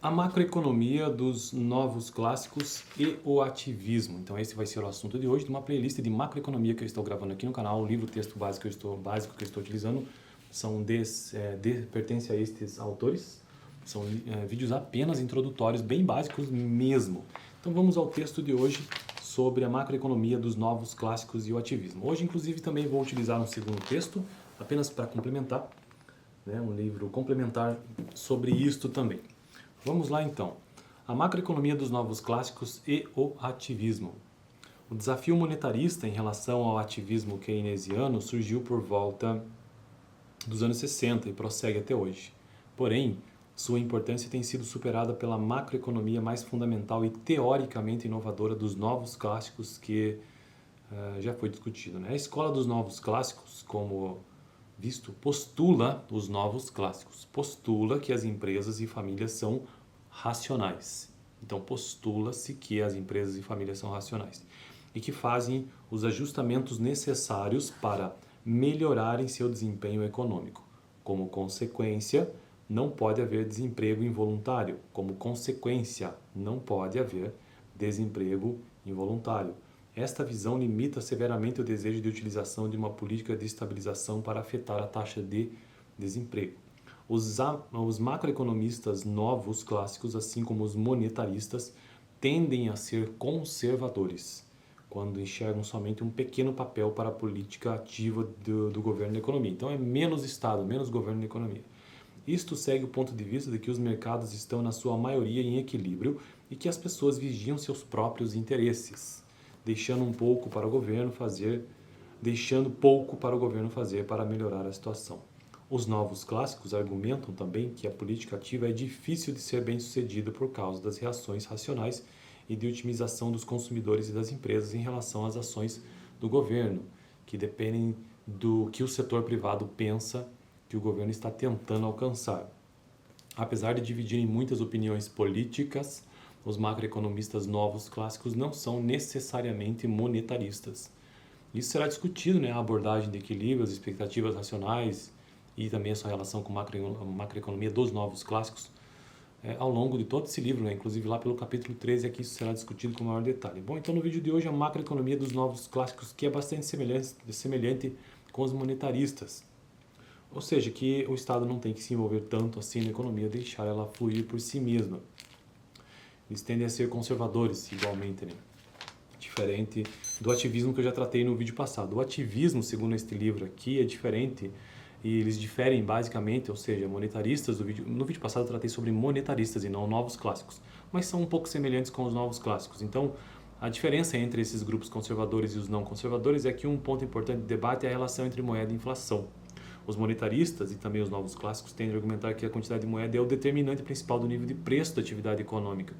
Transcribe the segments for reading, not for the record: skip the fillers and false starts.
A macroeconomia dos novos clássicos e o ativismo. Então esse vai ser o assunto de hoje, de uma playlist de macroeconomia que eu estou gravando aqui no canal. O livro, texto básico que eu estou utilizando pertence a estes autores. São vídeos apenas introdutórios, bem básicos mesmo. Então vamos ao texto de hoje sobre a macroeconomia dos novos clássicos e o ativismo. Hoje, inclusive, também vou utilizar um segundo texto, apenas para complementar, um livro complementar sobre isto também. Vamos lá então. A macroeconomia dos novos clássicos e o ativismo. O desafio monetarista em relação ao ativismo keynesiano surgiu por volta dos anos 60 e prossegue até hoje. Porém, sua importância tem sido superada pela macroeconomia mais fundamental e teoricamente inovadora dos novos clássicos que já foi discutido. A escola dos novos clássicos, como visto, postula os novos clássicos, postula que as empresas e famílias são racionais. Então, postula-se que as empresas e famílias são racionais e que fazem os ajustamentos necessários para melhorarem seu desempenho econômico. Como consequência, não pode haver desemprego involuntário. Como consequência, não pode haver desemprego involuntário. Esta visão limita severamente o desejo de utilização de uma política de estabilização para afetar a taxa de desemprego. Os macroeconomistas novos clássicos, assim como os monetaristas, tendem a ser conservadores, quando enxergam somente um pequeno papel para a política ativa do governo da economia. Então é menos Estado, menos governo da economia. Isto segue o ponto de vista de que os mercados estão na sua maioria em equilíbrio e que as pessoas vigiam seus próprios interesses, deixando pouco para o governo fazer para melhorar a situação. Os novos clássicos argumentam também que a política ativa é difícil de ser bem-sucedida por causa das reações racionais e de otimização dos consumidores e das empresas em relação às ações do governo, que dependem do que o setor privado pensa que o governo está tentando alcançar. Apesar de dividirem muitas opiniões políticas, os macroeconomistas novos clássicos não são necessariamente monetaristas. Isso será discutido, a abordagem de equilíbrio, as expectativas racionais e também a sua relação com a macroeconomia dos novos clássicos ao longo de todo esse livro, inclusive lá pelo capítulo 13 aqui isso será discutido com maior detalhe. Bom, então no vídeo de hoje a macroeconomia dos novos clássicos, que é bastante semelhante com os monetaristas. Ou seja, que o Estado não tem que se envolver tanto assim na economia, deixar ela fluir por si mesma. Eles tendem a ser conservadores igualmente, diferente do ativismo que eu já tratei no vídeo passado. O ativismo, segundo este livro aqui, é diferente e eles diferem basicamente, ou seja, monetaristas no vídeo passado eu tratei sobre monetaristas e não novos clássicos, mas são um pouco semelhantes com os novos clássicos. Então, a diferença entre esses grupos conservadores e os não conservadores é que um ponto importante de debate é a relação entre moeda e inflação. Os monetaristas e também os novos clássicos tendem a argumentar que a quantidade de moeda é o determinante principal do nível de preço da atividade econômica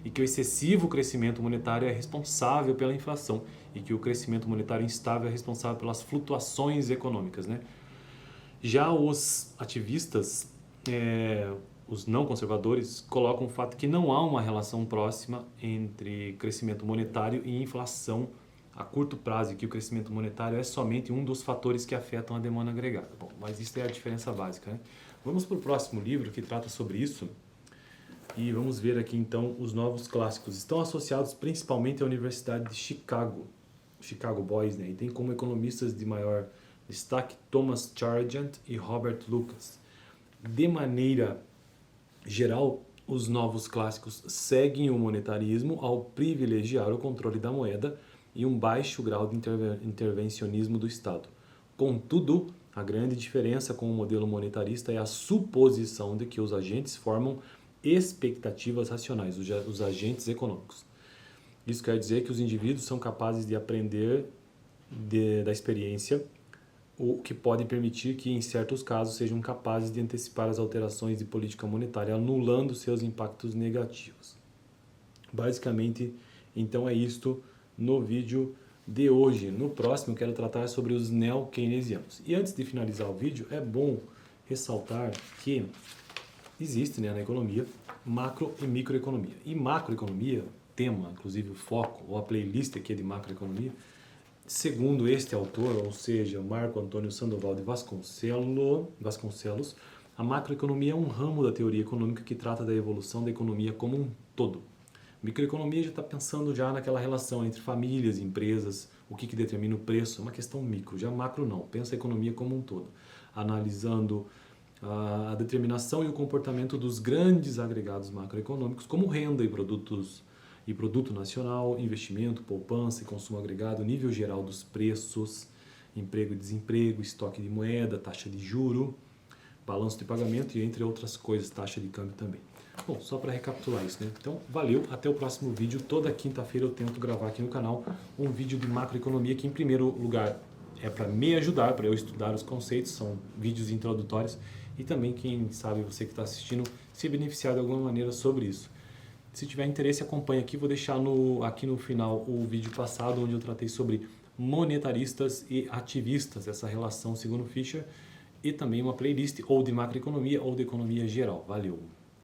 e que o excessivo crescimento monetário é responsável pela inflação e que o crescimento monetário instável é responsável pelas flutuações econômicas. Já os ativistas, os não conservadores, colocam o fato que não há uma relação próxima entre crescimento monetário e inflação a curto prazo, e que o crescimento monetário é somente um dos fatores que afetam a demanda agregada. Bom, mas isso é a diferença básica. Vamos para o próximo livro que trata sobre isso e vamos ver aqui então os novos clássicos. Estão associados principalmente à Universidade de Chicago Boys, e tem como economistas de maior destaque Thomas Charjant e Robert Lucas. De maneira geral, os novos clássicos seguem o monetarismo ao privilegiar o controle da moeda e um baixo grau de intervencionismo do Estado. Contudo, a grande diferença com o modelo monetarista é a suposição de que os agentes formam expectativas racionais, os agentes econômicos. Isso quer dizer que os indivíduos são capazes de aprender da experiência, o que pode permitir que, em certos casos, sejam capazes de antecipar as alterações de política monetária, anulando seus impactos negativos. Basicamente, então é isto no vídeo de hoje. No próximo eu quero tratar sobre os neo-keynesianos. E antes de finalizar o vídeo, é bom ressaltar que existe na economia macro e microeconomia. E macroeconomia, tema, inclusive o foco, ou a playlist aqui de macroeconomia, segundo este autor, ou seja, Marco Antônio Sandoval de Vasconcelos, A macroeconomia é um ramo da teoria econômica que trata da evolução da economia como um todo. Microeconomia já está pensando já naquela relação entre famílias, empresas, o que determina o preço, é uma questão micro. Já macro não, pensa a economia como um todo, analisando a determinação e o comportamento dos grandes agregados macroeconômicos, como renda e produto nacional, investimento, poupança e consumo agregado, nível geral dos preços, emprego e desemprego, estoque de moeda, taxa de juro, balanço de pagamento e entre outras coisas, taxa de câmbio também. Bom, só para recapitular isso, né? Então, valeu, até o próximo vídeo. Toda quinta-feira eu tento gravar aqui no canal um vídeo de macroeconomia que, em primeiro lugar, é para me ajudar, para eu estudar os conceitos, são vídeos introdutórios, e também, quem sabe, você que está assistindo, se beneficiar de alguma maneira sobre isso. Se tiver interesse, acompanhe aqui, vou deixar aqui no final o vídeo passado, onde eu tratei sobre monetaristas e ativistas, essa relação segundo Fischer, e também uma playlist ou de macroeconomia ou de economia geral. Valeu!